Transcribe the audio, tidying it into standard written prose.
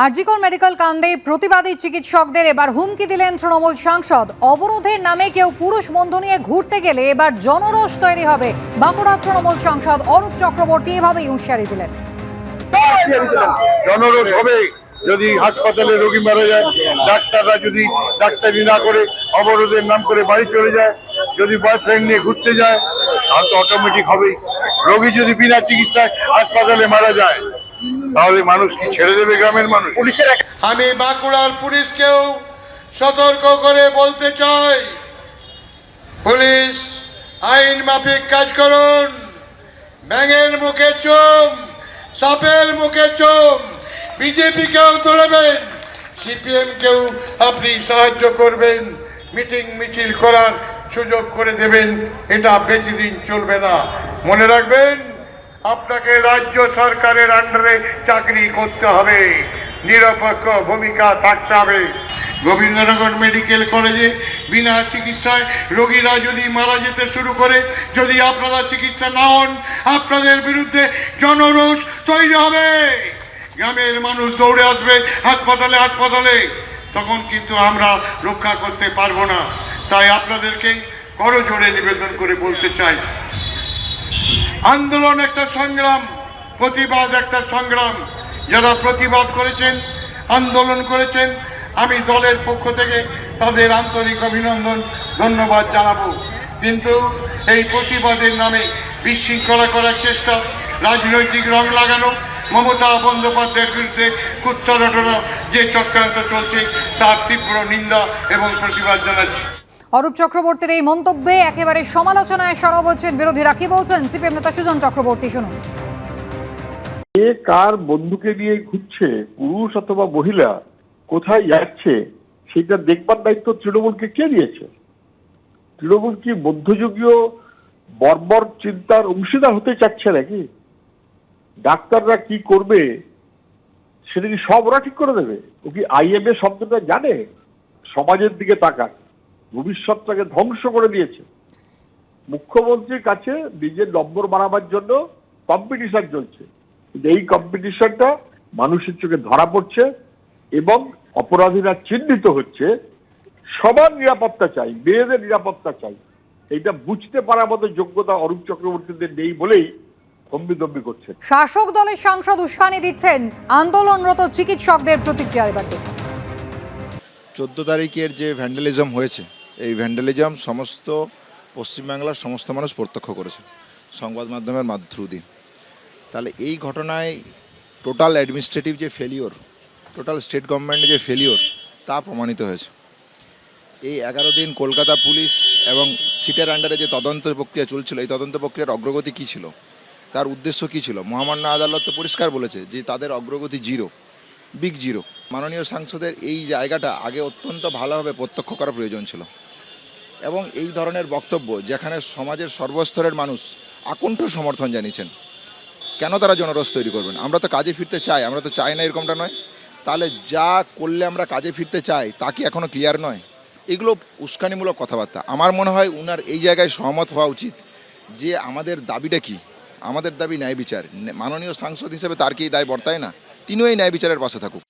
RG Kar medical কাণ্ডে প্রতিবাদী চিকিৎসকদের এবার হুমকি দিলেন তৃণমূল সাংসদ। অবরোধের নামে কেউ পুরুষ বন্ধু নিয়ে ঘুরতে গেলে এবার জনরোষ তৈরি হবে। বাঁকুড়ার তৃণমূল সাংসদ অরূপ চক্রবর্তী এভাবেই হুঁশিয়ারি দিলেন। জনরোষ হবে যদি হাসপাতালে রোগী মারা যায়, ডাক্তাররা যদি ডাক্তারি না করে অবরোধের নাম করে বাড়ি চলে যায়, যদি বয়ফ্রেন্ড নিয়ে ঘুরতে যায়, তাহলে তো অটোমেটিক হবেই। রোগী যদি বিনা চিকিৎসায় হাসপাতালে মারা যায়, তাহলে মানুষ কি ছেড়ে দেবে গ্রামের মানুষ? পুলিশের আমি বাঁকুড়ার পুলিশকেও সতর্ক করে বলতে চাই, পুলিশ আইন মাফিক কাজ করুন। ব্যাঙের মুখে চোম, সাপের মুখে চোম। বিজেপিকেও তোলাবেন, সিপিএমকেও আপনি সাহায্য করবেন, মিটিং মিছিল করার সুযোগ করে দেবেন। এটা বেশি দিন চলবে না। মনে রাখবেন, আপনাকে রাজ্য সরকারের আন্ডারে চাকরি করতে হবে, নিরপেক্ষ ভূমিকা থাকতে হবে। গোবিন্দনগর মেডিকেল কলেজে বিনা চিকিৎসায় রোগীরা যদি মারা যেতে শুরু করে, যদি আপনারা চিকিৎসা না হন, আপনাদের বিরুদ্ধে জনরোষ তৈরি হবে। গ্রামের মানুষ দৌড়ে আসবে হাসপাতালে হাসপাতালে, তখন কিন্তু আমরা রক্ষা করতে পারবো না। তাই আপনাদেরকে করজোড়ে নিবেদন করে বলতে চাই, আন্দোলন একটা সংগ্রাম, প্রতিবাদ একটা সংগ্রাম। যারা প্রতিবাদ করেছেন, আন্দোলন করেছেন, আমি দলের পক্ষ থেকে তাদের আন্তরিক অভিনন্দন, ধন্যবাদ জানাবো। কিন্তু এই প্রতিবাদের নামে বিশৃঙ্খলা করার চেষ্টা, রাজনৈতিক রং লাগানো, মমতা বন্দ্যোপাধ্যায়ের বিরুদ্ধে কুৎসা রটনা যে চক্রান্ত চলছে, তার তীব্র নিন্দা এবং প্রতিবাদ জানাচ্ছি। অরূপ চক্রবর্তীর এই মন্তব্যে একেবারে সমালোচনায় সরব হচ্ছেন বিরোধীরা। কি বলছেন সিপিএম নেতা সুজন চক্রবর্তী, শুনুন। কে কার বন্ধুকে নিয়ে ঘুরছে, পুরুষ অথবা মহিলা কোথায় যাচ্ছে, সেটা দেখবার দায়িত্ব তৃণমূলকে কে দিয়েছে? তৃণমূল কি মধ্যযুগীয় বর্বর চিন্তার অংশীদার হতে চাচ্ছে নাকি? ডাক্তাররা কি করবে সেটা কি সব ওরা ঠিক করে দেবে? ও কি আইএমএ শব্দটা জানে? সমাজের দিকে তাকান, ভবিষ্যৎটাকে ধ্বংস করে দিয়েছে। মুখ্যমন্ত্রীর কাছে নিজের নম্বর বাড়াবার জন্য কম্পিটিশন চলছে, কিন্তু এই কম্পিটিশনটা মানুষের চোখে ধরা পড়ছে এবং অপরাধীরা চিহ্নিত হচ্ছে। সবার নিরাপত্তা চাই, মেয়েদের নিরাপত্তা চাই, এইটা বুঝতে পারার মতো যোগ্যতা অরূপ চক্রবর্তীদের নেই বলেই হম্বিদম্বি করছে। শাসক দলের সাংসদ উস্কানি দিচ্ছেন আন্দোলনরত চিকিৎসকদের। প্রতিক্রিয়া এবার দেখুন। 14 তারিখের যে ভ্যান্ডালিজম হয়েছে, এই ভ্যান্ডালিজম সমস্ত পশ্চিমবাংলার সমস্ত মানুষ প্রত্যক্ষ করেছে সংবাদ মাধ্যমের থ্রু দিয়ে। তাহলে এই ঘটনায় টোটাল অ্যাডমিনিস্ট্রেটিভ যে ফেলিওর, টোটাল স্টেট গভর্নমেন্টের যে ফেলিওর, তা প্রমাণিত হয়েছে। এই 11 দিন কলকাতা পুলিশ এবং সিটের আন্ডারে যে তদন্ত প্রক্রিয়া চলছিল, এই তদন্ত প্রক্রিয়ার অগ্রগতি কী ছিল, তার উদ্দেশ্য কী ছিল? মহামান্য আদালত তো পরিষ্কার বলেছে যে তাদের অগ্রগতি জিরো, বিগ জিরো। মাননীয় সাংসদের এই জায়গাটা আগে অত্যন্ত ভালোভাবে প্রত্যক্ষ করা প্রয়োজন ছিল এবং এই ধরনের বক্তব্য, যেখানে সমাজের সর্বস্তরের মানুষ আকণ্ঠ সমর্থন জানিয়েছেন, কেন তারা জনরস তৈরি করবেন? আমরা তো কাজে ফিরতে চাই, আমরা তো চাই না এরকমটা নয়। তাহলে যা করলে আমরা কাজে ফিরতে চাই তা কি এখনও ক্লিয়ার নয়? এগুলো উস্কানিমূলক কথাবার্তা। আমার মনে হয় উনার এই জায়গায় সহমত হওয়া উচিত যে আমাদের দাবিটা কি। আমাদের দাবি ন্যায় বিচার। মাননীয় সাংসদ হিসেবে তার কি এই দায় বর্তায় না? তিনিও এই ন্যায় বিচারের পাশে থাকুক।